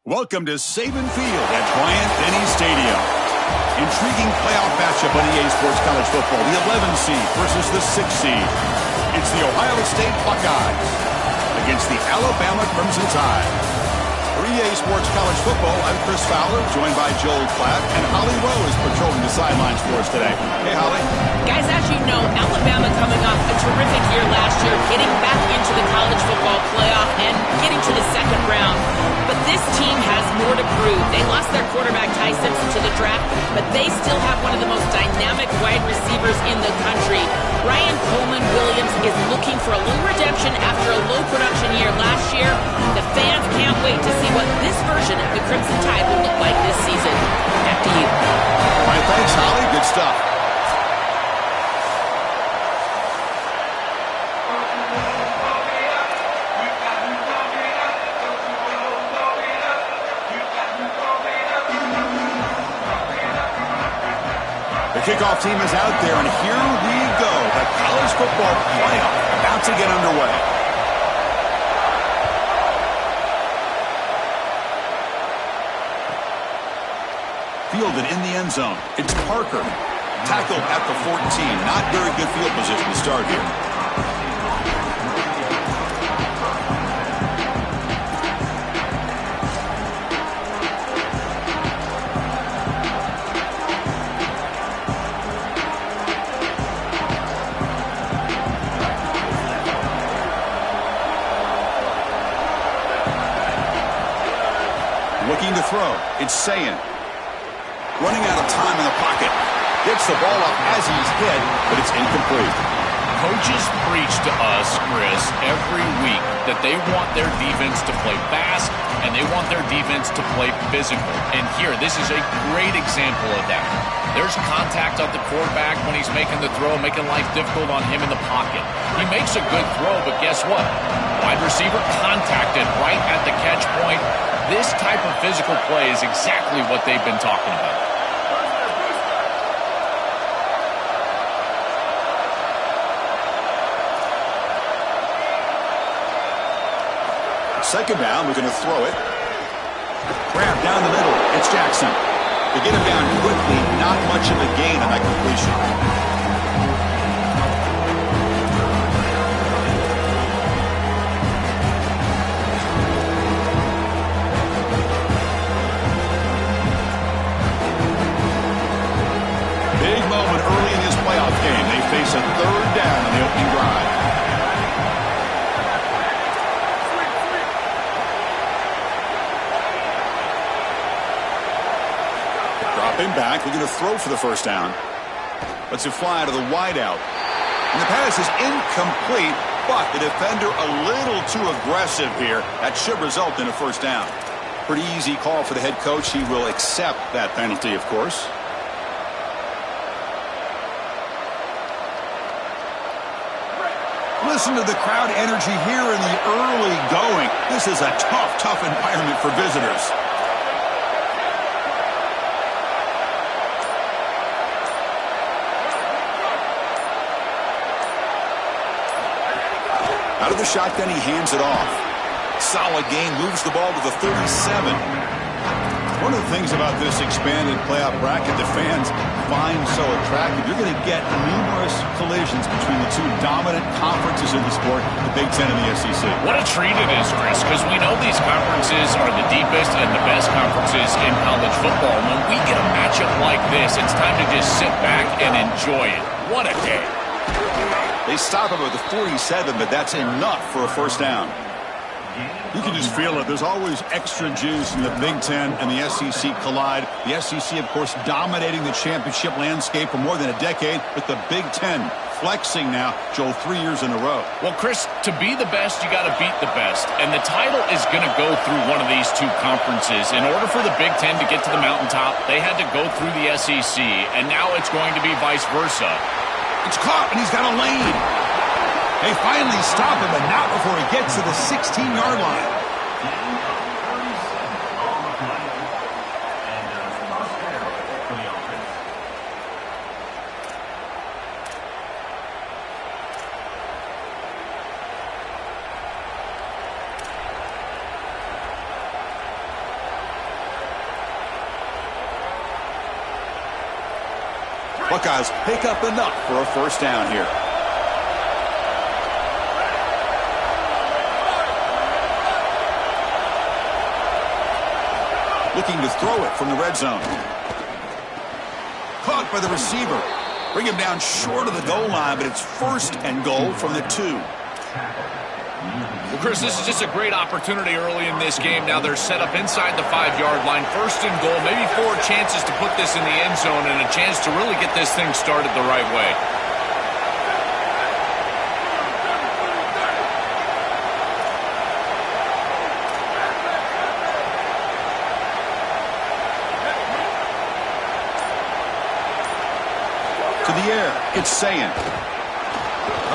Welcome to Saban Field at Bryant-Denny Stadium. Intriguing playoff matchup on EA Sports College Football. The 11 seed versus the 6 seed. It's the Ohio State Buckeyes against the Alabama Crimson Tide. For EA Sports College Football, I'm Chris Fowler, joined by Joel Klatt, and Holly Rowe is patrolling the sidelines for us today. Hey, Holly. Guys, as you know, Alabama coming off a terrific year last year, getting back into the college football playoff and getting to the second round. But this team has more to prove. They lost their quarterback, Ty Simpson, to the draft, but they still have one of the most dynamic wide receivers in the country. Ryan Coleman-Williams is looking for a little redemption after a low production year last year. The fans can't wait to see what this version of the Crimson Tide will look like this season. Back to you. All right, thanks, Holly. Good stuff. The kickoff team is out there, and here we go. The college football playoff about to get underway. Fielded in the end zone. It's Parker. Tackled at the 14. Not very good field position to start here. Looking to throw. It's Sayin. Running out of time in the pocket. Gets the ball up as he's hit, but it's incomplete. Coaches preach to us, Chris, every week that they want their defense to play fast and they want their defense to play physical. And here, this is a great example of that. There's contact on the quarterback when he's making the throw, making life difficult on him in the pocket. He makes a good throw, but guess what? Wide receiver contacted right at the catch point. This type of physical play is exactly what they've been talking about. Second down, we're going to throw it. Grab down the middle. It's Jackson. They get him down quickly. Not much of a gain on that completion. Early in this playoff game, they face a third down in the opening drive. Dropping back, we're going to throw for the first down. Lets it fly out of the wideout. And the pass is incomplete, but the defender a little too aggressive here. That should result in a first down. Pretty easy call for the head coach. He will accept that penalty, of course. Listen to the crowd energy here in the early going. This is a tough environment for visitors. Out of the shotgun, he hands it off. Solid gain, moves the ball to the 37. One of the things about this expanded playoff bracket that fans find so attractive, you're going to get numerous collisions between the two dominant conferences in the sport, the Big Ten and the SEC. What a treat it is, Chris, because we know these conferences are the deepest and the best conferences in college football. When we get a matchup like this, it's time to just sit back and enjoy it. What a day. They stop him at the 47, but that's enough for a first down. You can just feel it. There's always extra juice in the Big Ten and the SEC collide. The SEC, of course, dominating the championship landscape for more than a decade, but the Big Ten flexing now, Joel, 3 years in a row. Well, Chris, to be the best, you got to beat the best. And the title is going to go through one of these two conferences. In order for the Big Ten to get to the mountaintop, they had to go through the SEC, and now it's going to be vice versa. It's caught, and he's got a lane. They finally stop him, but not before he gets to the 16-yard line. Buckeyes pick up enough for a first down here. Looking to throw it from the red zone. Caught by the receiver. Bring him down short of the goal line, but it's first and goal from the 2. Well, Chris, this is just a great opportunity early in this game. Now they're set up inside the 5-yard line. First and goal, maybe 4 chances to put this in the end zone and a chance to really get this thing started the right way. To the air, it's Sayin.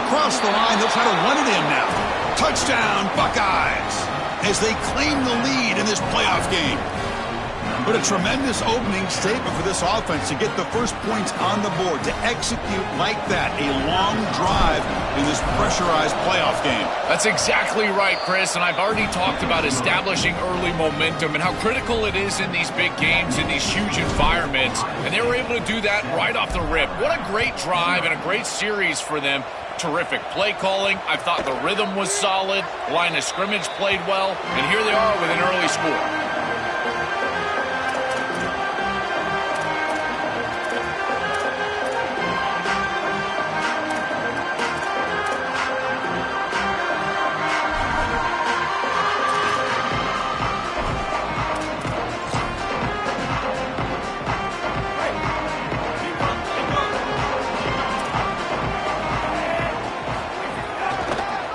Across the line, he'll try to run it in now. Touchdown, Buckeyes, as they claim the lead in this playoff game. But a tremendous opening statement for this offense to get the first points on the board, to execute like that, a long drive in this pressurized playoff game. That's exactly right, Chris, and I've already talked about establishing early momentum and how critical it is in these big games, in these huge environments, and they were able to do that right off the rip. What a great drive and a great series for them. Terrific play calling. I thought the rhythm was solid. Line of scrimmage played well, and here they are with an early score.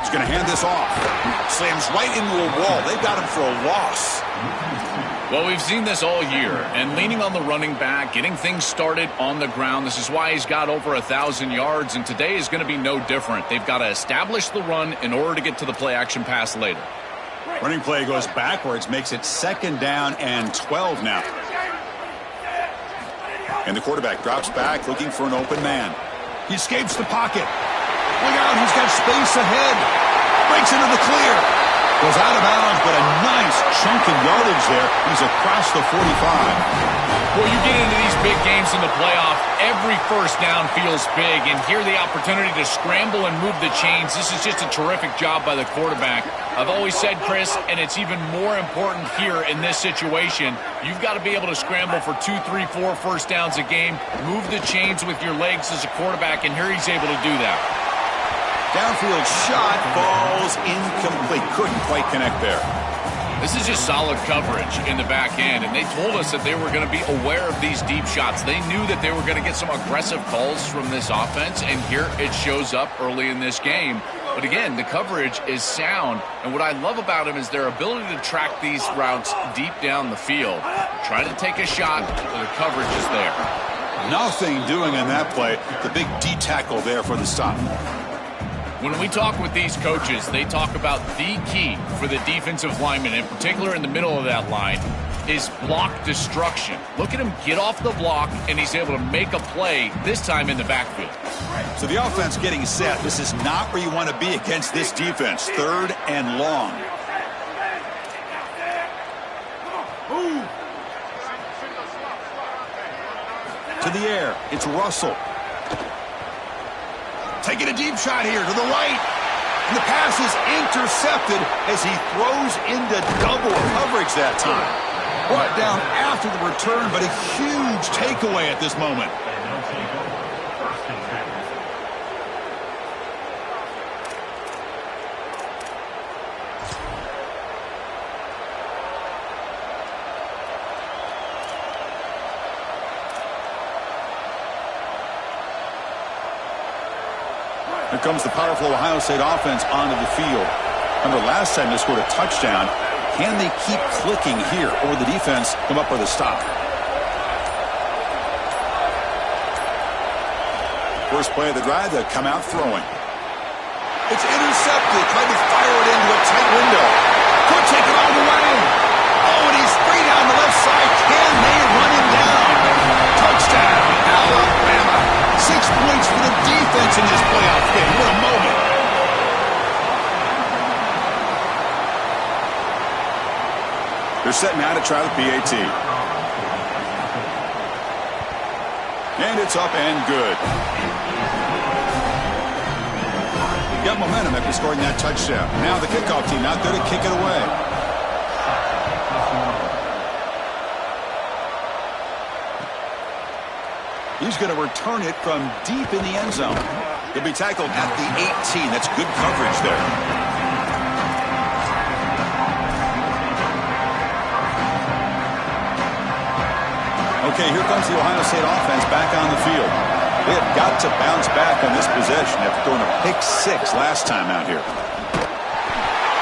Going to hand this off. Slams right into a wall. They've got him for a loss. Well, we've seen this all year, and leaning on the running back, getting things started on the ground. This is why he's got over 1,000 yards, and today is going to be no different. They've got to establish the run in order to get to the play-action pass later. Running play goes backwards, makes it 2nd down and 12 now. And the quarterback drops back, looking for an open man. He escapes the pocket. Look out, he's got space ahead. Breaks into the clear. Goes out of bounds, but a nice chunk of yardage there. He's across the 45. Well, you get into these big games in the playoff, every first down feels big, and here the opportunity to scramble and move the chains. This is just a terrific job by the quarterback. I've always said, Chris, and it's even more important here in this situation, you've got to be able to scramble for 2, 3, 4 first downs a game, move the chains with your legs as a quarterback, and here he's able to do that. Downfield shot falls incomplete. Couldn't quite connect there. This is just solid coverage in the back end, and they told us that they were going to be aware of these deep shots. They knew that they were going to get some aggressive calls from this offense, and here it shows up early in this game. But again, the coverage is sound, and what I love about them is their ability to track these routes deep down the field. Trying to take a shot, but the coverage is there. Nothing doing in that play. The big D tackle there for the stop. When we talk with these coaches, they talk about the key for the defensive lineman, in particular in the middle of that line, is block destruction. Look at him get off the block, and he's able to make a play, this time in the backfield. So the offense getting set. This is not where you want to be against this defense. 3rd and long. To the air. It's Russell. Taking a deep shot here to the right. And the pass is intercepted as he throws into double coverage that time. Brought down after the return, but a huge takeaway at this moment. Here comes the powerful Ohio State offense onto the field. Remember, last time they scored a touchdown. Can they keep clicking here, or will the defense come up with a stop? First play of the drive, they'll come out throwing. It's intercepted. Tried to fire it into a tight window. Could take it all the way. Oh, and he's free down the left side. Can they run him down? Touchdown, Alabama. 6 points for the defense in this playoff game. What a moment. They're set now to try the PAT. And it's up and good. Got momentum after scoring that touchdown. Now the kickoff team out there to kick it away. He's going to return it from deep in the end zone. He'll be tackled at the 18. That's good coverage there. Okay, here comes the Ohio State offense back on the field. They have got to bounce back on this possession after throwing a pick 6 last time out here.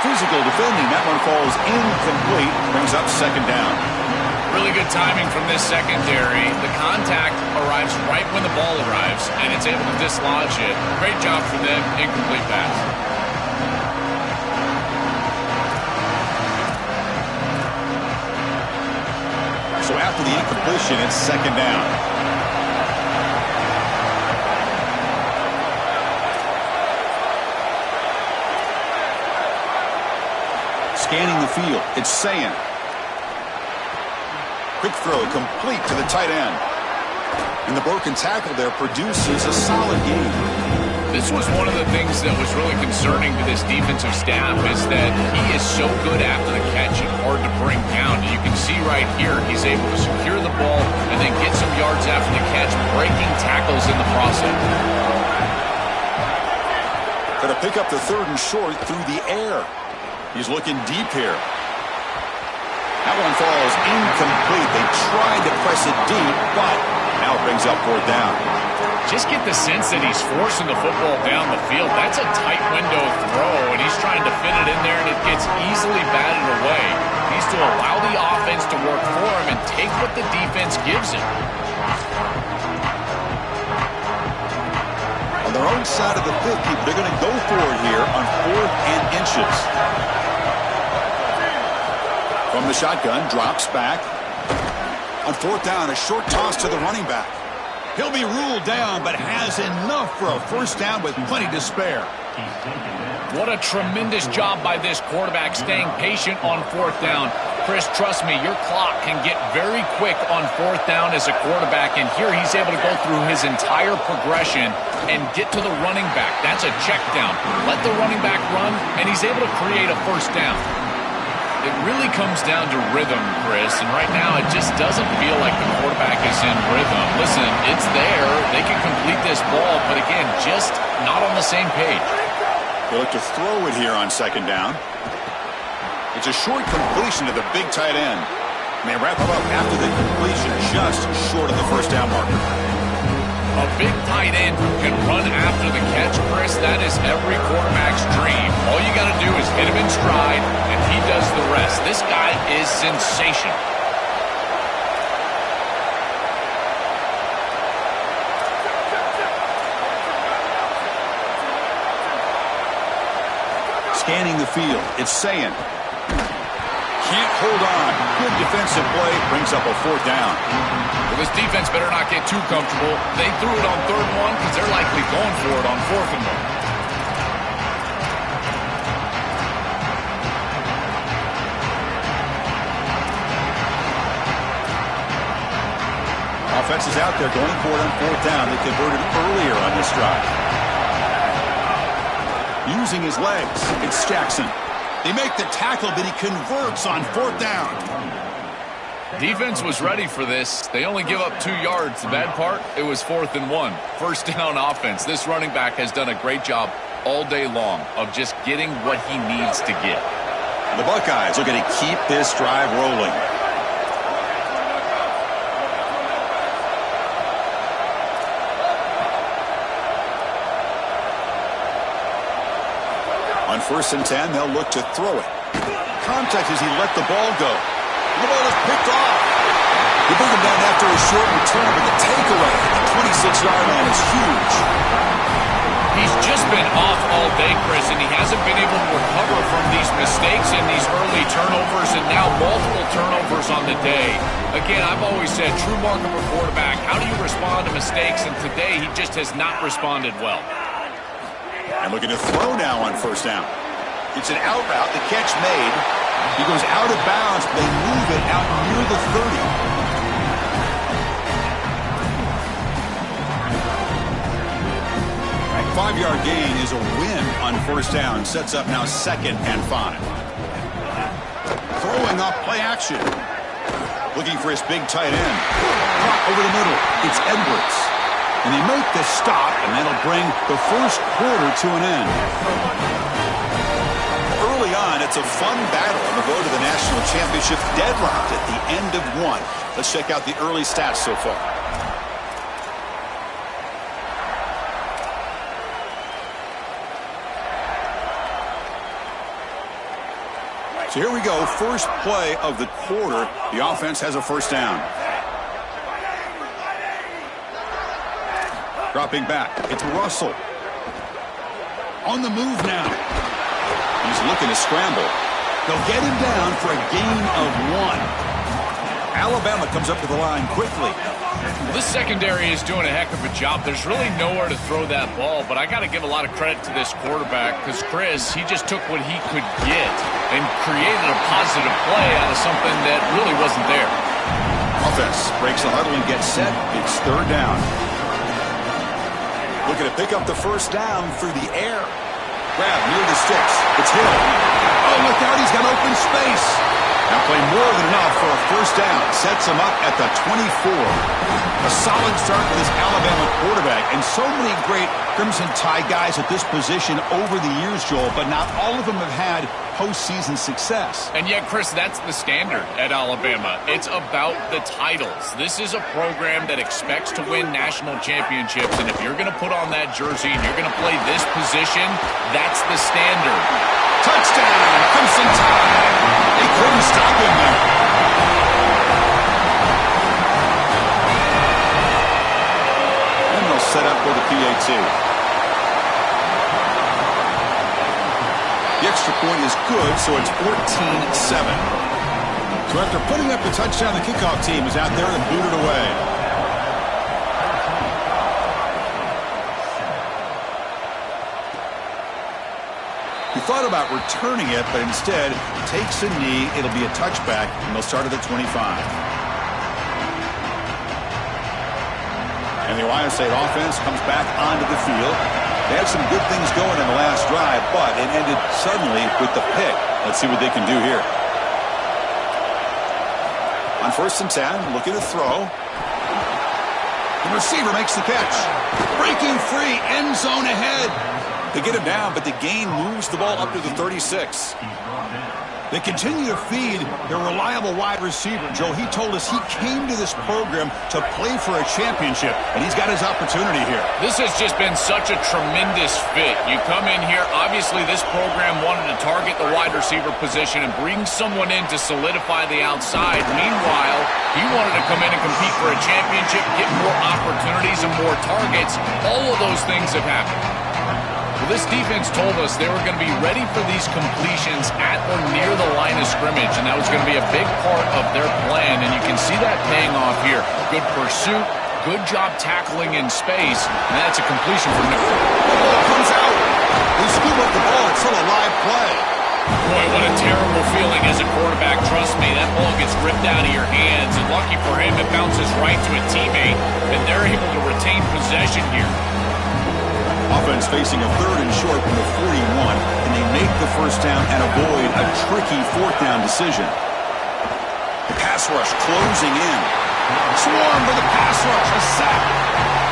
Physical defending. That one falls incomplete. Brings up second down. Really good timing from this secondary. The contact arrives right when the ball arrives, and it's able to dislodge it. Great job for them. Incomplete pass. So after the incompletion, it's second down. Scanning the field, it's Sayan. Quick throw, complete to the tight end. And the broken tackle there produces a solid gain. This was one of the things that was really concerning to this defensive staff is that he is so good after the catch and hard to bring down. And you can see right here, he's able to secure the ball and then get some yards after the catch, breaking tackles in the process. Got to pick up the third and short through the air. He's looking deep here. That one falls incomplete. They tried to press it deep, but now it brings up fourth down. Just get the sense that he's forcing the football down the field. That's a tight window throw, and he's trying to fit it in there, and it gets easily batted away. He needs to allow the offense to work for him and take what the defense gives him. On their own side of the 50, they're going to go for it here on 4th and inches. From the shotgun, drops back. On 4th down, a short toss to the running back. He'll be ruled down, but has enough for a first down with plenty to spare. What a tremendous job by this quarterback staying patient on 4th down. Chris, trust me, your clock can get very quick on 4th down as a quarterback, and here he's able to go through his entire progression and get to the running back. That's a check down. Let the running back run, and he's able to create a first down. It really comes down to rhythm, Chris, and right now it just doesn't feel like the quarterback is in rhythm. Listen, it's there. They can complete this ball, but again, just not on the same page. They look to throw it here on second down. It's a short completion to the big tight end. And they wrap it up after the completion, just short of the first down marker. A big tight end who can run after the catch, Chris, that is every quarterback's dream. All you got to do is hit him in stride, and he does the rest. This guy is sensational. Scanning the field, it's Sayan. Can't hold on. Good defensive play, brings up a fourth down. Well, this defense better not get too comfortable. They threw it on 3rd and 1 because they're likely going for it on 4th and 1. Offense is out there going for it on 4th down. They converted earlier on this drive. Using his legs, it's Jackson. They make the tackle, but he converts on 4th down. Defense was ready for this. They only give up 2 yards. The bad part, it was 4th and 1. First down offense. This running back has done a great job all day long of just getting what he needs to get. The Buckeyes are going to keep this drive rolling. On 1st and 10, they'll look to throw it. Contact as he let the ball go. The ball is picked off. They bring him down after a short return, but the takeaway at the 26-yard line is huge. He's just been off all day, Chris, and he hasn't been able to recover from these mistakes and these early turnovers, and now multiple turnovers on the day. Again, I've always said, true mark of a quarterback, how do you respond to mistakes? And today, he just has not responded well. And looking to throw now on 1st down. It's an out route, the catch made. He goes out of bounds, but they move it out near the 30. 5-yard gain is a win on first down. Sets up now 2nd and 5. Throwing off play action. Looking for his big tight end. Caught over the middle. It's Edwards. And they make the stop, and that'll bring the first quarter to an end. Early on, it's a fun battle on the road to the national championship, deadlocked at the end of one. Let's check out the early stats so far. So here we go, first play of the quarter. The offense has a first down. Dropping back, it's Russell. On the move now. He's looking to scramble. They'll get him down for a gain of 1. Alabama comes up to the line quickly. This secondary is doing a heck of a job. There's really nowhere to throw that ball, but I got to give a lot of credit to this quarterback because, Chris, he just took what he could get and created a positive play out of something that really wasn't there. Offense breaks the huddle and gets set. It's third down. Looking to pick up the first down through the air. Grab near the sticks. It's Hill. Oh, look out. He's got open space. Now play more than enough for a first down. Sets him up at the 24. A solid start for this Alabama quarterback. And so many great Crimson Tide guys at this position over the years, Joel, but not all of them have had postseason success. And yet, Chris, that's the standard at Alabama. It's about the titles. This is a program that expects to win national championships, and if you're going to put on that jersey and you're going to play this position, that's the standard. Touchdown, Crimson Tide. They couldn't stop him there. And they'll set up for the PAT. The extra point is good, so it's 14-7. So after putting up the touchdown, the kickoff team is out there and booted away. He thought about returning it, but instead takes a knee. It'll be a touchback, and they'll start at the 25. And the Ohio State offense comes back onto the field. They had some good things going in the last drive, but it ended suddenly with the pick. Let's see what they can do here. On 1st and 10, looking to throw. The receiver makes the catch. Breaking free, end zone ahead. They get him down, but the gain moves the ball up to the 36. They continue to feed their reliable wide receiver. Joe, he told us he came to this program to play for a championship, and he's got his opportunity here. This has just been such a tremendous fit. You come in here, obviously this program wanted to target the wide receiver position and bring someone in to solidify the outside. Meanwhile, he wanted to come in and compete for a championship, get more opportunities and more targets. All of those things have happened. Well, this defense told us they were going to be ready for these completions at or near the line of scrimmage, and that was going to be a big part of their plan, and you can see that paying off here. Good pursuit, good job tackling in space, and that's a completion for Nick. The ball comes out. They scoop up the ball. It's still a live play. Boy, what a terrible feeling as a quarterback. Trust me, that ball gets ripped out of your hands, and lucky for him, it bounces right to a teammate, and they're able to retain possession here. Offense facing a 3rd and short from the 41, and they make the first down and avoid a tricky 4th down decision. The pass rush closing in. Swarm for the pass rush, a sack.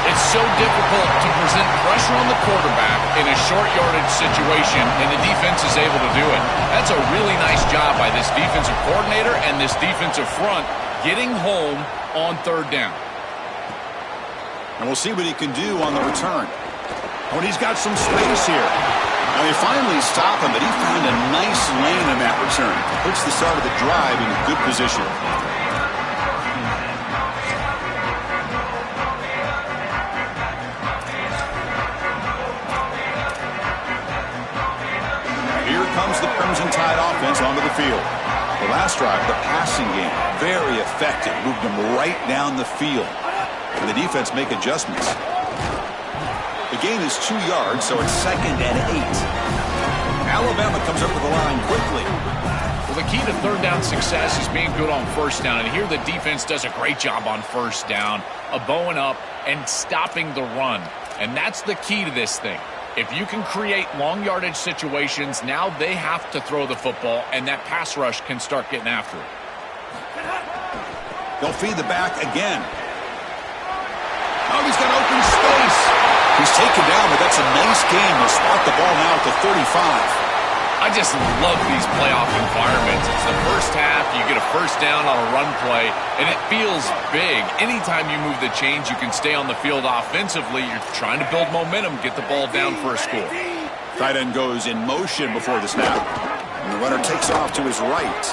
It's so difficult to present pressure on the quarterback in a short yardage situation, and the defense is able to do it. That's a really nice job by this defensive coordinator and this defensive front getting home on 3rd down. And we'll see what he can do on the return. Oh, and he's got some space here. Now they finally stop him, but he found a nice lane in that return. Puts the start of the drive in good position. Here comes the Crimson Tide offense onto the field. The last drive, the passing game, very effective. Moved them right down the field. And the defense make adjustments. The gain is 2 yards, so it's 2nd and 8. Alabama comes up to the line quickly. Well, the key to 3rd down success is being good on 1st down, and here the defense does a great job on 1st down of bowing up and stopping the run, and that's the key to this thing. If you can create long yardage situations, now they have to throw the football, and that pass rush can start getting after it. They'll feed the back again. Oh, he's got open space. He's taken down, but that's a nice game. They'll spot the ball now at the 35. I just love these playoff environments. It's the first half, you get a first down on a run play, and it feels big. Anytime you move the chains, you can stay on the field offensively. You're trying to build momentum, get the ball down for a score. Tight end goes in motion before the snap. And the runner takes off to his right.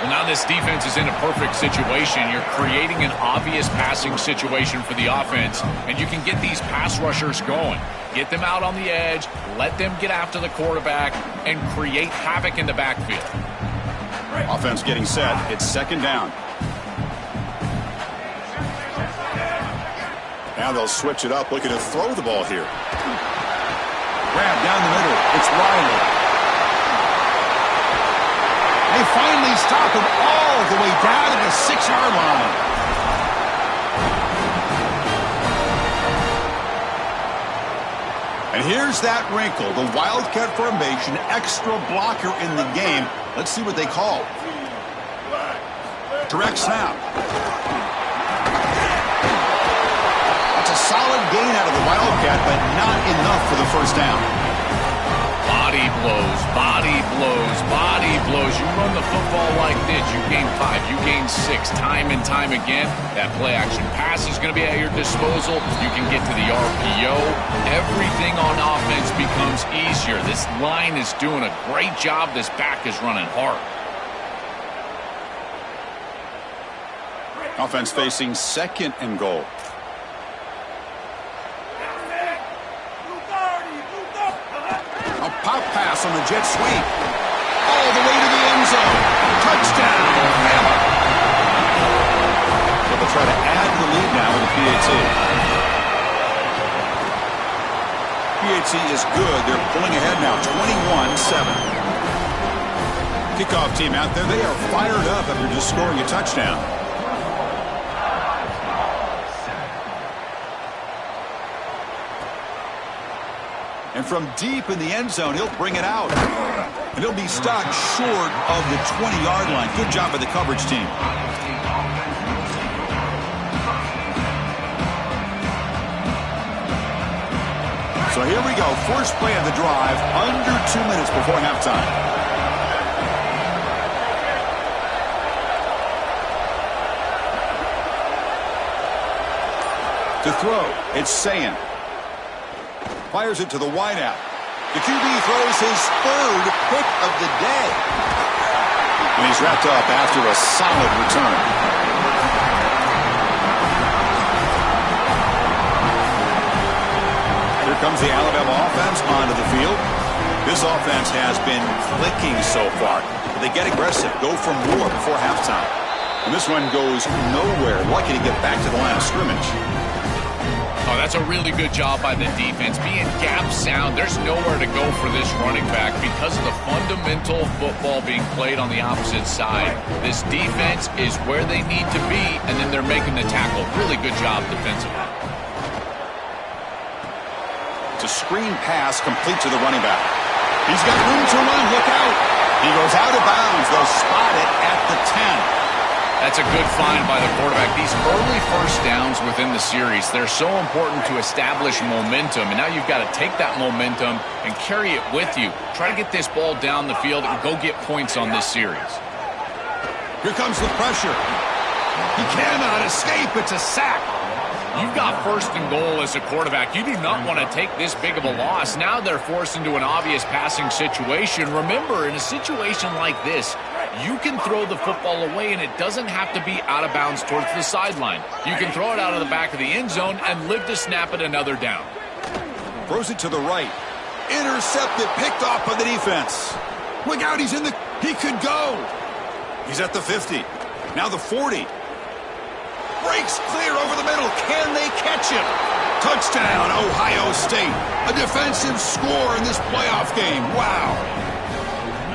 Well, now this defense is in a perfect situation. You're creating an obvious passing situation for the offense, and you can get these pass rushers going. Get them out on the edge, let them get after the quarterback, and create havoc in the backfield. Offense getting set. It's second down. Now they'll switch it up, looking to throw the ball here. Grab down the middle. It's Riley. They finally stop him all the way down to the 6-yard line. And here's that wrinkle, the Wildcat formation, extra blocker in the game. Let's see what they call. Direct snap. That's a solid gain out of the Wildcat, but not enough for the first down. Body blows, body blows, body blows. You run the football like this, you gain 5, you gain 6, time and time again. That play action pass is going to be at your disposal. You can get to the RPO. Everything on offense becomes easier. This line is doing a great job. This back is running hard. Offense facing second and goal. Pop pass on the jet sweep. All the way to the end zone. Touchdown, Alabama. So they'll try to add to the lead now with the PAT. PAT is good. They're pulling ahead now, 21-7. Kickoff team out there. They are fired up after just scoring a touchdown. And from deep in the end zone, he'll bring it out. And he'll be stopped short of the 20-yard line. Good job by the coverage team. So here we go. First play of the drive, under 2 minutes before halftime. To throw, it's Sayan. Fires it to the wideout. The QB throws his third pick of the day. And he's wrapped up after a solid return. Here comes the Alabama offense onto the field. This offense has been clicking so far. They get aggressive, go for more before halftime. And this one goes nowhere. Lucky to get back to the line of scrimmage. Oh, that's a really good job by the defense. Being gap sound, there's nowhere to go for this running back because of the fundamental football being played on the opposite side. This defense is where they need to be, and then they're making the tackle. Really good job defensively. It's a screen pass complete to the running back. He's got room to run. Look out. He goes out of bounds. They'll spot it at the 10. That's a good find by the quarterback. These early first downs within the series, they're so important to establish momentum. And now you've got to take that momentum and carry it with you. Try to get this ball down the field and go get points on this series. Here comes the pressure. He cannot escape. It's a sack. You've got first and goal as a quarterback. You do not want to take this big of a loss. Now they're forced into an obvious passing situation. Remember, in a situation like this, you can throw the football away, and it doesn't have to be out of bounds towards the sideline. You can throw it out of the back of the end zone and live to snap it another down. Throws it to the right. Intercepted, picked off by the defense. Look out, he's in the... He could go. He's at the 50. Now the 40. Breaks clear over the middle. Can they catch him? Touchdown, Ohio State. A defensive score in this playoff game. Wow.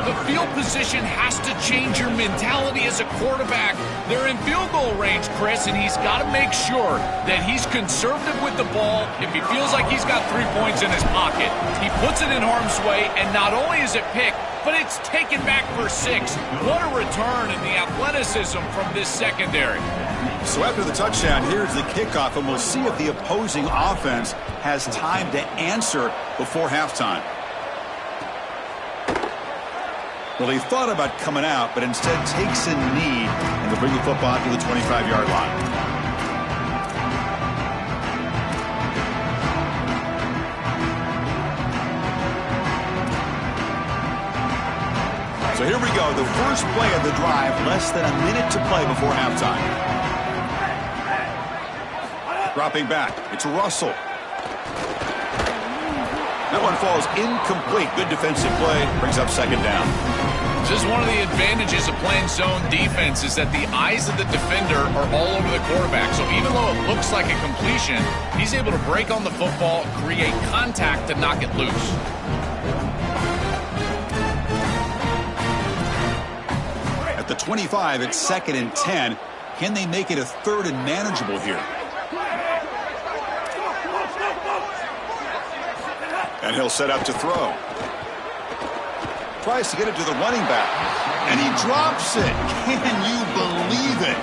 The field position has to change your mentality as a quarterback. They're in field goal range, Chris, and he's got to make sure that he's conservative with the ball. If he feels like he's got 3 points in his pocket, he puts it in harm's way, and not only is it picked, but it's taken back for 6. What a return in the athleticism from this secondary. So after the touchdown, here's the kickoff, and we'll see if the opposing offense has time to answer before halftime. Well, he thought about coming out, but instead takes a knee, and they'll bring the football to the 25-yard line. So here we go, the first play of the drive, less than a minute to play before halftime. Dropping back, it's Russell. That one falls incomplete. Good defensive play, brings up second down. Just one of the advantages of playing zone defense is that the eyes of the defender are all over the quarterback. So even though it looks like a completion, he's able to break on the football, create contact to knock it loose. At the 25, it's 2nd and 10. Can they make it a 3rd and manageable here? And he'll set up to throw. Tries to get it to the running back. And he drops it. Can you believe it?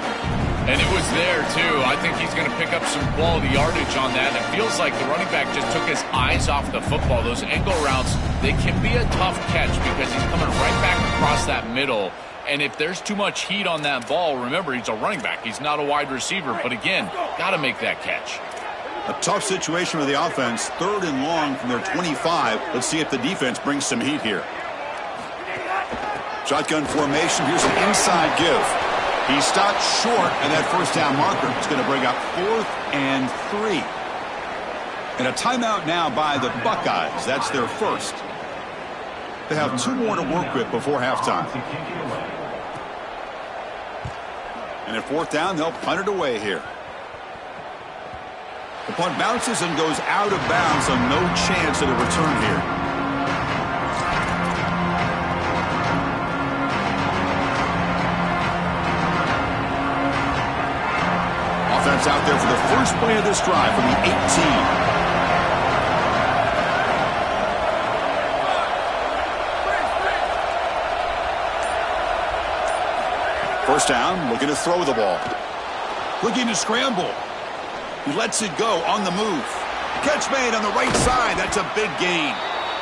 And it was there, too. I think he's going to pick up some quality yardage on that. It feels like the running back just took his eyes off the football. Those angle routes, they can be a tough catch because he's coming right back across that middle. And if there's too much heat on that ball, remember, he's a running back. He's not a wide receiver. But again, got to make that catch. A tough situation for the offense. 3rd and long from their 25. Let's see if the defense brings some heat here. Shotgun formation. Here's an inside give. He stopped short, and that first down marker is going to bring up 4th and 3. And a timeout now by the Buckeyes. That's their first. They have 2 more to work with before halftime. And at 4th down, they'll punt it away here. The punt bounces and goes out of bounds, so no chance at a return here. Offense out there for the first play of this drive from the 18. First down, looking to throw the ball. Looking to scramble. He lets it go on the move. Catch made on the right side. That's a big gain.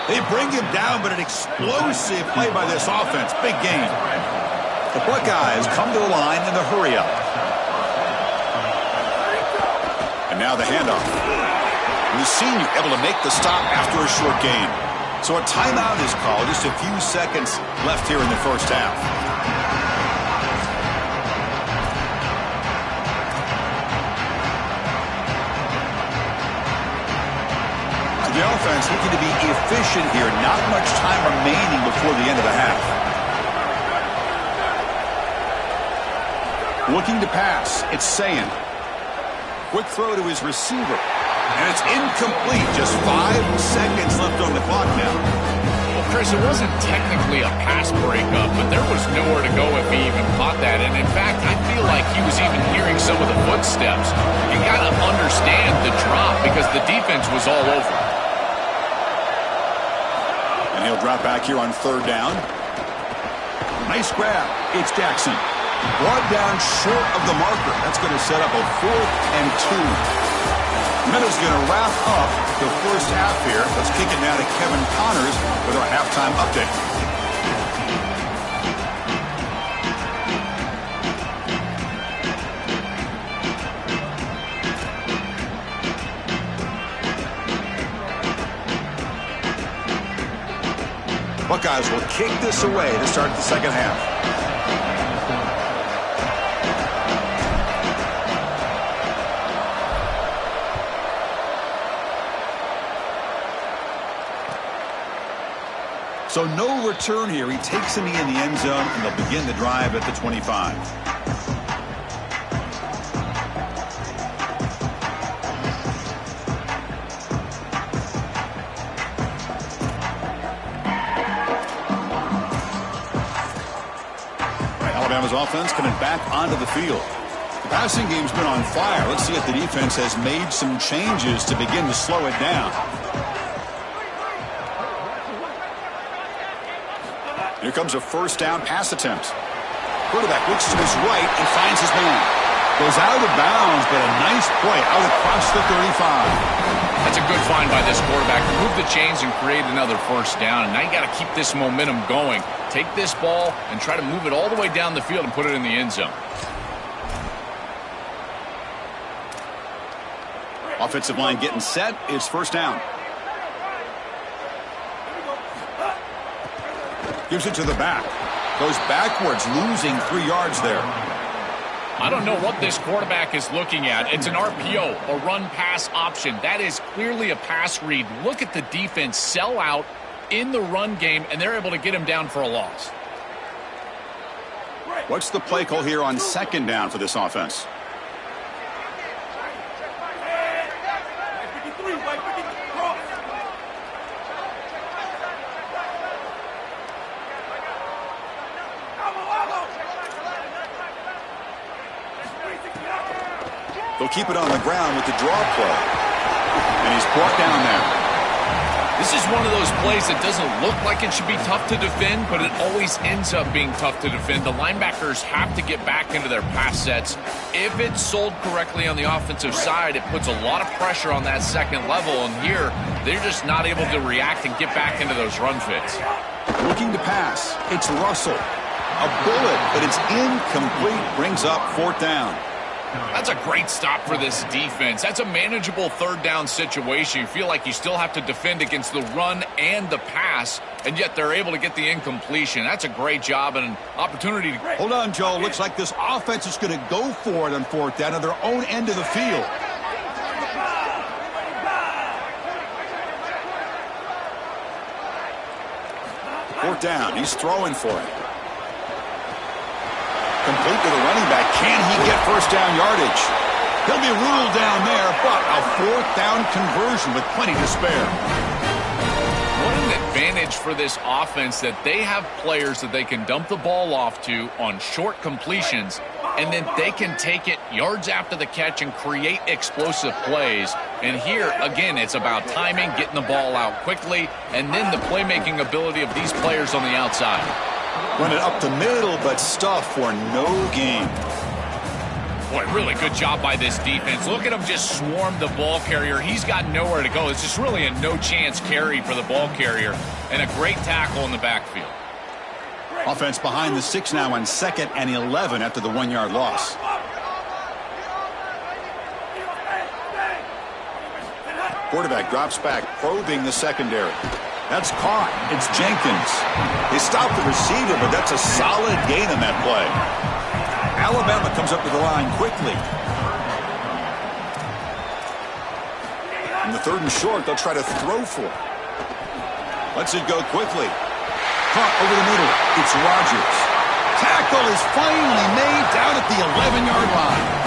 They bring him down, but an explosive play by this offense. Big gain. The Buckeyes come to the line in the hurry-up. And now the handoff. The senior able to make the stop after a short gain. So a timeout is called. Just a few seconds left here in the first half. The offense looking to be efficient here. Not much time remaining before the end of the half. Looking to pass. It's Sayin. Quick throw to his receiver. And it's incomplete. Just 5 seconds left on the clock now. Well, Chris, it wasn't technically a pass breakup, but there was nowhere to go if he even caught that. And in fact, I feel like he was even hearing some of the footsteps. You got to understand the drop because the defense was all over. And he'll drop back here on 3rd down. Nice grab. It's Jackson. Brought down short of the marker. That's going to set up a 4th and 2. Minutes going to wrap up the first half here. Let's kick it now to Kevin Connors with our halftime update. Buckeyes will kick this away to start the second half. So no return here. He takes him in the end zone, and they'll begin the drive at the 25. Broncos offense coming back onto the field. The passing game's been on fire. Let's see if the defense has made some changes to begin to slow it down. Here comes a first down pass attempt. Quarterback looks to his right and finds his man. Goes out of bounds, but a nice play out across the 35. That's a good find by this quarterback. Move the chains and create another first down. And now you got to keep this momentum going. Take this ball and try to move it all the way down the field and put it in the end zone. Offensive line getting set. It's first down. Gives it to the back. Goes backwards, losing 3 yards there. I don't know what this quarterback is looking at. It's an RPO, a run-pass option. That is clearly a pass read. Look at the defense sell out in the run game, and they're able to get him down for a loss. What's the play call here on second down for this offense? They'll keep it on the ground with the draw play. And he's brought down there. This is one of those plays that doesn't look like it should be tough to defend, but it always ends up being tough to defend. The linebackers have to get back into their pass sets. If it's sold correctly on the offensive side, it puts a lot of pressure on that second level. And here, they're just not able to react and get back into those run fits. Looking to pass. It's Russell. A bullet, but it's incomplete. Brings up fourth down. That's a great stop for this defense. That's a manageable third down situation. You feel like you still have to defend against the run and the pass, and yet they're able to get the incompletion. That's a great job and an opportunity to... Hold on, Joe. Looks like this offense is going to go for it on fourth down at their own end of the field. Fourth down. He's throwing for it. Complete to the running back. Can he get first down yardage? He'll be ruled down there, but a fourth down conversion with plenty to spare. What an advantage for this offense that they have players that they can dump the ball off to on short completions, and then they can take it yards after the catch and create explosive plays. And here, again, it's about timing, getting the ball out quickly, and then the playmaking ability of these players on the outside. Run it up the middle, but stuff for no gain. Boy, really good job by this defense. Look at him just swarm the ball carrier. He's got nowhere to go. It's just really a no-chance carry for the ball carrier, and a great tackle in the backfield. Offense behind the 6 now on 2nd and 11 after the 1-yard loss. Quarterback drops back, probing the secondary. That's caught. It's Jenkins. They stopped the receiver, but that's a solid gain on that play. Alabama comes up to the line quickly. In the 3rd and short, they'll try to throw for it. Lets it go quickly. Caught over the middle. It's Rodgers. Tackle is finally made down at the 11-yard line.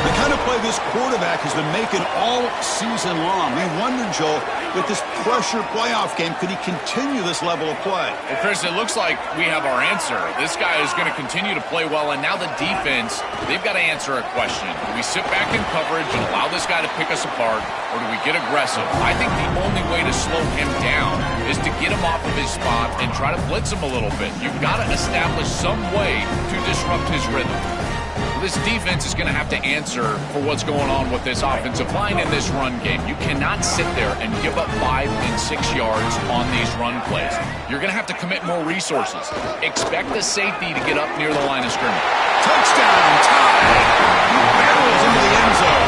The kind of play this quarterback has been making all season long. We wonder, Joel, with this pressure playoff game, could he continue this level of play? Well, Chris, it looks like we have our answer. This guy is going to continue to play well, and now the defense, they've got to answer a question. Do we sit back in coverage and allow this guy to pick us apart, or do we get aggressive? I think the only way to slow him down is to get him off of his spot and try to blitz him a little bit. You've got to establish some way to disrupt his rhythm. This defense is going to have to answer for what's going on with this offensive line in this run game. You cannot sit there and give up 5 and 6 yards on these run plays. You're going to have to commit more resources. Expect the safety to get up near the line of scrimmage. Touchdown, tied. He barrels into the end zone.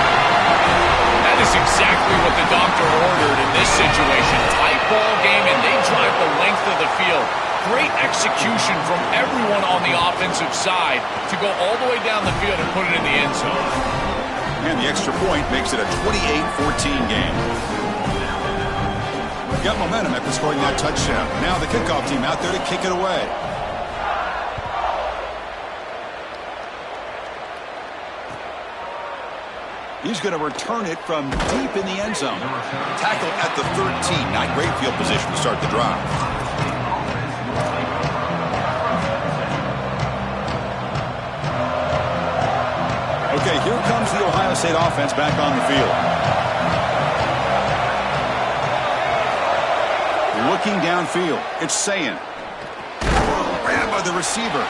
That is exactly what the doctor ordered in this situation. Tight ball game, and they drive the length of the field. Great execution from everyone on the offensive side to go all the way down the field and put it in the end zone. And the extra point makes it a 28-14 game. Got momentum after scoring that touchdown. Now the kickoff team out there to kick it away. He's going to return it from deep in the end zone. Tackle at the 13. Not great field position to start the drive. Okay, here comes the Ohio State offense back on the field. Looking downfield, it's Sayin. Grabbed by the receiver.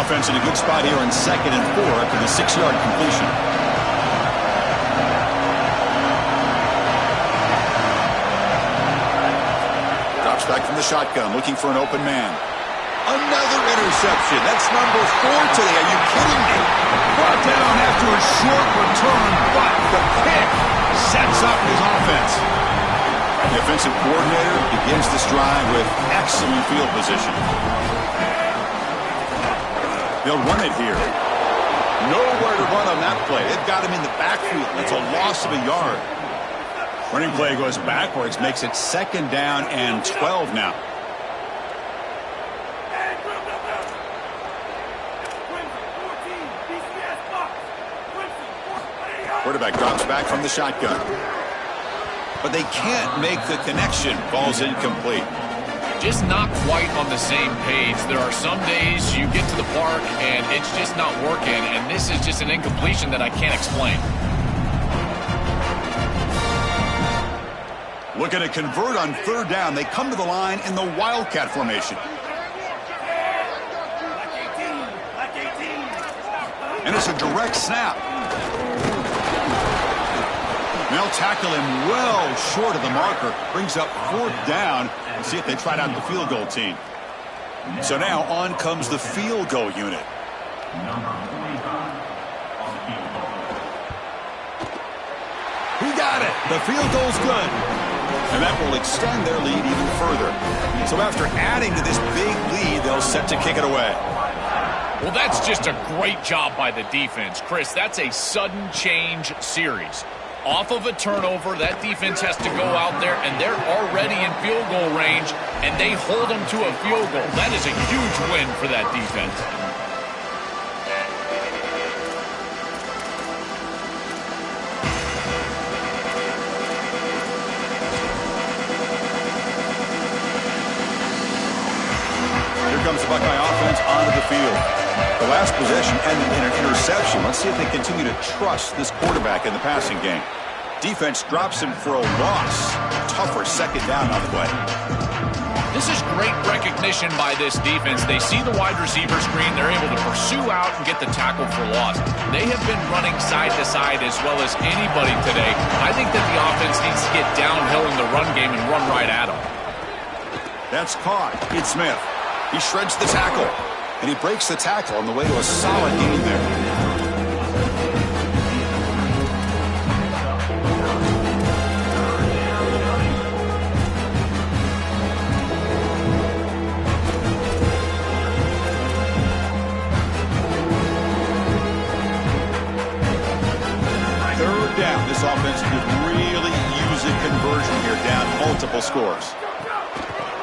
Offense in a good spot here on 2nd and 4 after the 6-yard completion. Drops back from the shotgun, looking for an open man. Another interception. That's number 4 today. Are you kidding me? Brought down after a short return, but the pick sets up his offense. The offensive coordinator begins this drive with excellent field position. They'll run it here. Nowhere to run on that play. They've got him in the backfield. That's a loss of a yard. Running play goes backwards, makes it 2nd down and 12 now. Quarterback drops back from the shotgun. But they can't make the connection. Ball's incomplete. Just not quite on the same page. There are some days you get to the park and it's just not working, and this is just an incompletion that I can't explain. Looking to convert on 3rd down. They come to the line in the Wildcat formation. And it's a direct snap. They'll tackle him well short of the marker. Brings up 4th down. And see if they tried out the field goal team. So now on comes the field goal unit. He got it. The field goal's good. And that will extend their lead even further. So after adding to this big lead, they'll set to kick it away. Well, that's just a great job by the defense. Chris, that's a sudden change series. Off of a turnover, that defense has to go out there, and they're already in field goal range, and they hold them to a field goal. That is a huge win for that defense. Here comes the Buckeye offense onto the field. The last possession ended in an interception. Let's see if they continue to trust this quarterback in the passing game. Defense drops him for a loss. Tougher 2nd down on the way. This is great recognition by this defense. They see the wide receiver screen. They're able to pursue out and get the tackle for loss. They have been running side to side as well as anybody today. I think that the offense needs to get downhill in the run game and run right at them. That's caught. It's Smith. He shreds the tackle. And he breaks the tackle on the way to a solid gain there. Third down. This offense could really use a conversion here, down multiple scores.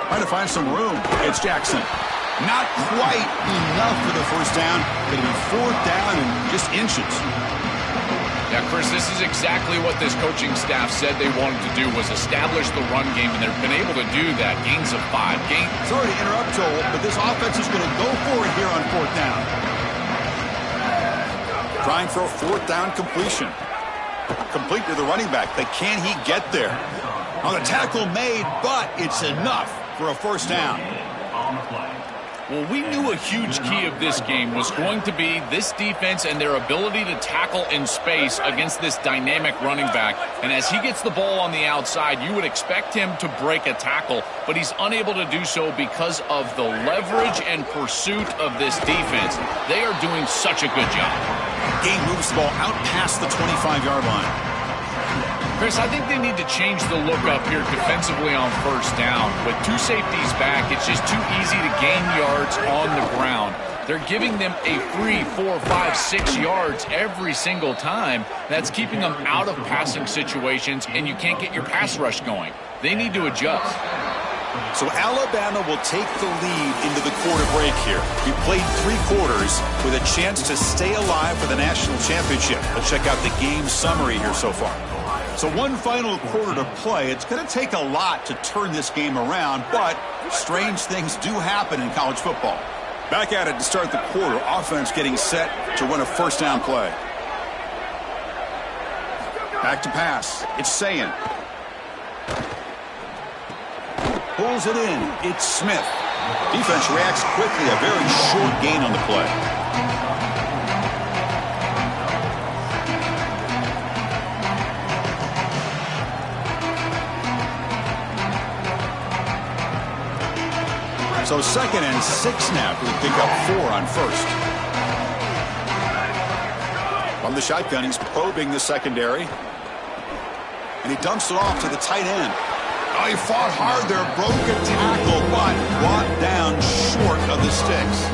Trying to find some room. It's Jackson. Not quite enough for the 1st down. Going to be 4th down and just inches. Yeah, Chris, this is exactly what this coaching staff said they wanted to do, was establish the run game, and they've been able to do that. Gains of 5. Sorry to interrupt, Joel, but this offense is going to go for it here on 4th down. Trying for a 4th down completion. Complete to the running back, but can he get there? Now the tackle made, but it's enough for a 1st down. Well, we knew a huge key of this game was going to be this defense and their ability to tackle in space against this dynamic running back. And as he gets the ball on the outside, you would expect him to break a tackle, but he's unable to do so because of the leverage and pursuit of this defense. They are doing such a good job. Game moves the ball out past the 25-yard line. Chris, I think they need to change the look up here defensively on 1st down. With 2 safeties back, it's just too easy to gain yards on the ground. They're giving them a 3, 4, 5, 6 yards every single time. That's keeping them out of passing situations, and you can't get your pass rush going. They need to adjust. So Alabama will take the lead into the quarter break here. We played 3 quarters with a chance to stay alive for the national championship. Let's check out the game summary here so far. So one final quarter to play. It's going to take a lot to turn this game around, but strange things do happen in college football. Back at it to start the quarter. Offense getting set to run a first down play. Back to pass. It's Sayin. Pulls it in. It's Smith. Defense reacts quickly. A very short gain on the play. So 2nd and 6 now to pick up 4 on first. From the shotgun, he's probing the secondary. And he dumps it off to the tight end. Oh, he fought hard there, broke a tackle, but brought down short of the sticks.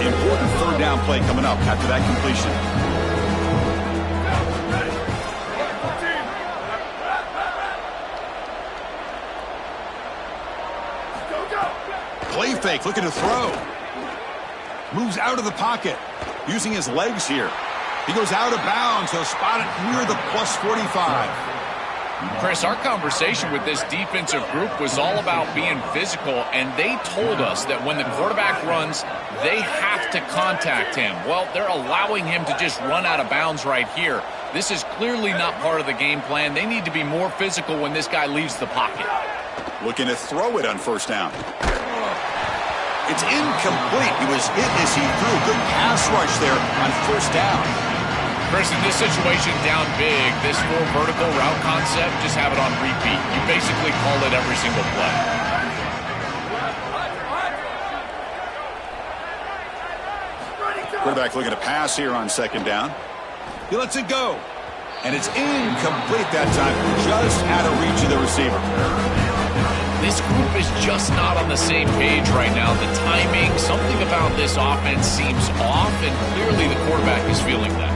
Important 3rd down play coming up after that completion. Play fake, looking to throw. Moves out of the pocket, using his legs here. He goes out of bounds. He'll spot it near the plus 45. Chris, our conversation with this defensive group was all about being physical, and they told us that when the quarterback runs, they have to contact him. Well, they're allowing him to just run out of bounds right here. This is clearly not part of the game plan. They need to be more physical when this guy leaves the pocket. Looking to throw it on first down. It's incomplete. He was hit as he threw. Good pass rush there on first down. Chris, in this situation down big, this full vertical route concept, just have it on repeat. You basically call it every single play. Quarterback looking to pass here on 2nd down. He lets it go. And it's incomplete that time. Just out of reach of the receiver. This group is just not on the same page right now. The timing, something about this offense seems off, and clearly the quarterback is feeling that.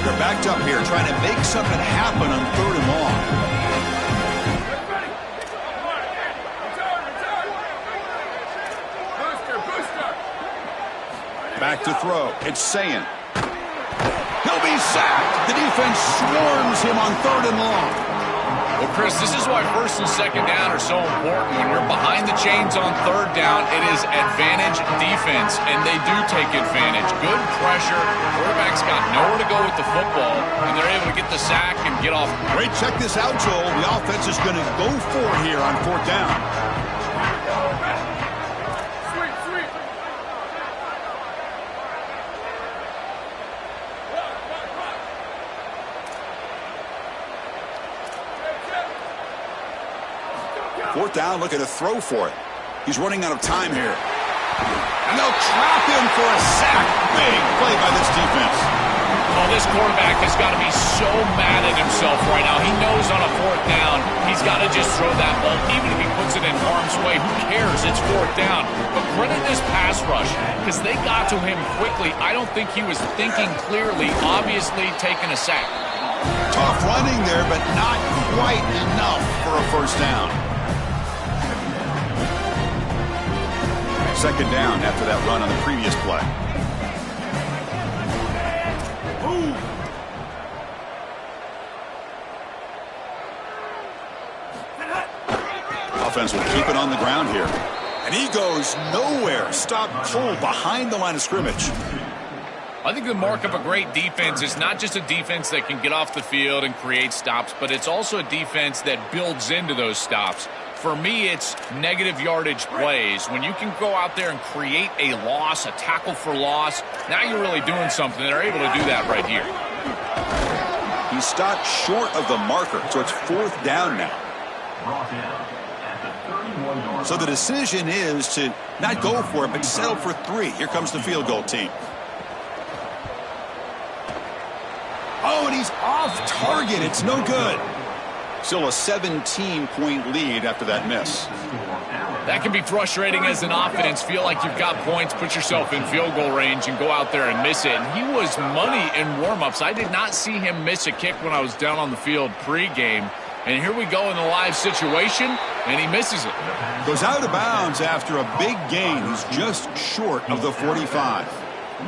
They're backed up here, trying to make something happen on 3rd and long. Back to throw. It's Sayin. He'll be sacked. The defense swarms him on 3rd and long. Well, Chris, this is why 1st and 2nd down are so important. When you're behind the chains on 3rd down, it is advantage defense, and they do take advantage. Good pressure. Quarterback's got nowhere to go with the football, and they're able to get the sack and get off. Great, check this out, Joel. The offense is going to go for it here on 4th down. Fourth down, looking to throw for it. He's running out of time here. And they'll trap him for a sack. Big play by this defense. Oh, this quarterback has got to be so mad at himself right now. He knows on a 4th down, he's got to just throw that ball. Even if he puts it in harm's way, who cares? It's 4th down. But credit this pass rush, because they got to him quickly. I don't think he was thinking clearly, obviously taking a sack. Tough running there, but not quite enough for a first down. 2nd down after that run on the previous play. Offense will keep it on the ground here. And he goes nowhere. Stop cold behind the line of scrimmage. I think the mark of a great defense is not just a defense that can get off the field and create stops, but it's also a defense that builds into those stops. For me, it's negative yardage plays. When you can go out there and create a loss, a tackle for loss, now you're really doing something. They're able to do that right here. He stopped short of the marker, so it's 4th down now. So the decision is to not go for it, but settle for 3. Here comes the field goal team. Oh, and he's off target. It's no good. Still a 17-point lead after that miss. That can be frustrating as an offense. Feel like you've got points, put yourself in field goal range, and go out there and miss it. And he was money in warm-ups. I did not see him miss a kick when I was down on the field pregame. And here we go in the live situation, and he misses it. Goes out of bounds after a big gain. He's just short of the 45.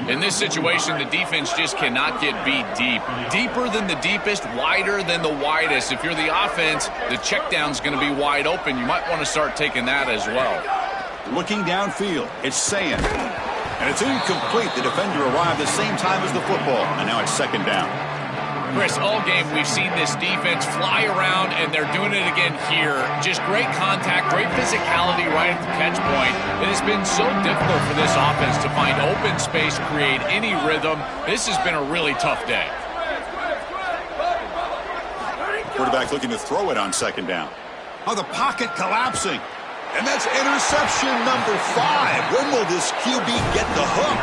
In this situation, the defense just cannot get beat deep. Deeper than the deepest, wider than the widest. If you're the offense, the check down's going to be wide open. You might want to start taking that as well. Looking downfield, it's Sayan. And it's incomplete. The defender arrived the same time as the football. And now it's second down. Chris, all game we've seen this defense fly around, and they're doing it again here. Just great contact, great physicality right at the catch point. It has been so difficult for this offense to find open space, create any rhythm. This has been a really tough day. Quarterback looking to throw it on second down. Oh, the pocket collapsing. And that's interception number 5. When will this QB get the hook?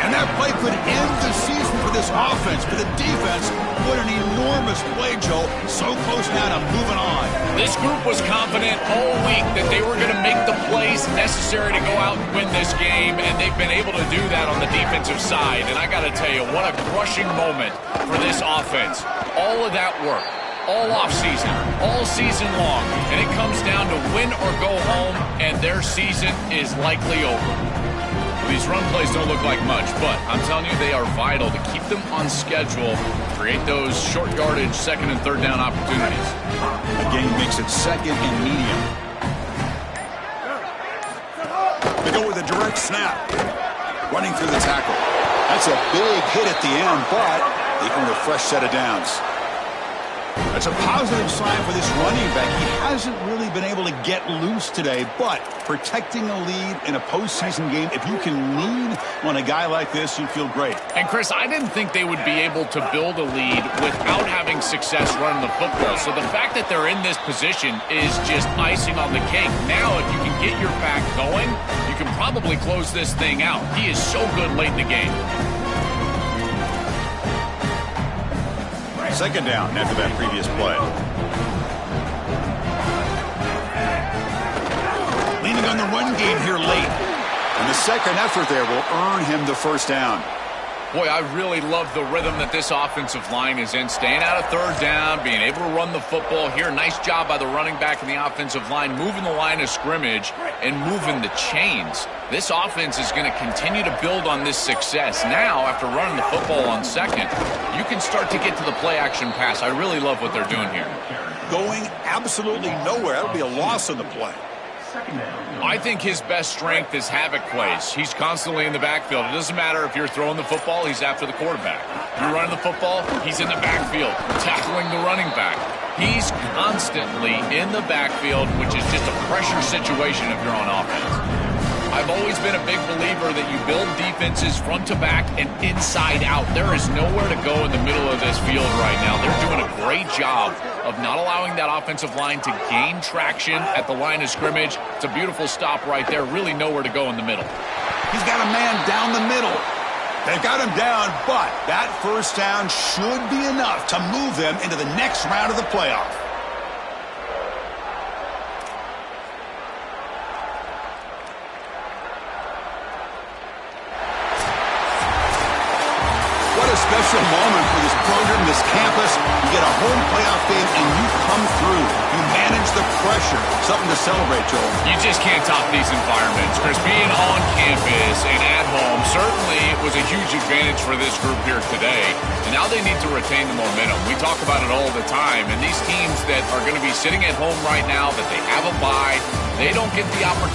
And that play could end the season for this offense. For the defense, what an enormous play, Joe. So close now to moving on. This group was confident all week that they were going to make the plays necessary to go out and win this game, and they've been able to do that on the defensive side. And I got to tell you, what a crushing moment for this offense. All of that work, all offseason, all season long, and it comes down to win or go home, and their season is likely over. These run plays don't look like much, but I'm telling you, they are vital to keep them on schedule, create those short yardage second and third down opportunities. The game makes it second and medium. They go with a direct snap. Running through the tackle. That's a big hit at the end, but they earn a fresh set of downs. That's a positive sign for this running back. He hasn't really been able to get loose today, but protecting a lead in a postseason game, if you can lean on a guy like this, you feel great. And, Chris, I didn't think they would be able to build a lead without having success running the football. So the fact that they're in this position is just icing on the cake. Now, if you can get your back going, you can probably close this thing out. He is so good late in the game. Second down after that previous play. Leaning on the run game here late. And the second effort there will earn him the first down. Boy, I really love the rhythm that this offensive line is in. Staying out of third down, being able to run the football here. Nice job by the running back and the offensive line, moving the line of scrimmage and moving the chains. This offense is going to continue to build on this success. Now, after running the football on second, you can start to get to the play-action pass. I really love what they're doing here. Going absolutely nowhere. That would be a loss on the play. I think his best strength is havoc plays. He's constantly in the backfield. It doesn't matter if you're throwing the football, he's after the quarterback. If you're running the football, he's in the backfield, tackling the running back. He's constantly in the backfield, which is just a pressure situation if you're on offense. I've always been a big believer that you build defenses front to back and inside out. There is nowhere to go in the middle of this field right now. They're doing a great job of not allowing that offensive line to gain traction at the line of scrimmage. It's a beautiful stop right there. Really nowhere to go in the middle. He's got a man down the middle. They've got him down, but that first down should be enough to move them into the next round of the playoff. Special moment for this program, this campus. You get a home playoff game and you come through. You manage the pressure. Something to celebrate, Joel. You just can't top these environments, Chris. Being on campus and at home certainly was a huge advantage for this group here today. And now they need to retain the momentum. We talk about it all the time. And these teams that are going to be sitting at home right now, that they have a bye, they don't get the opportunity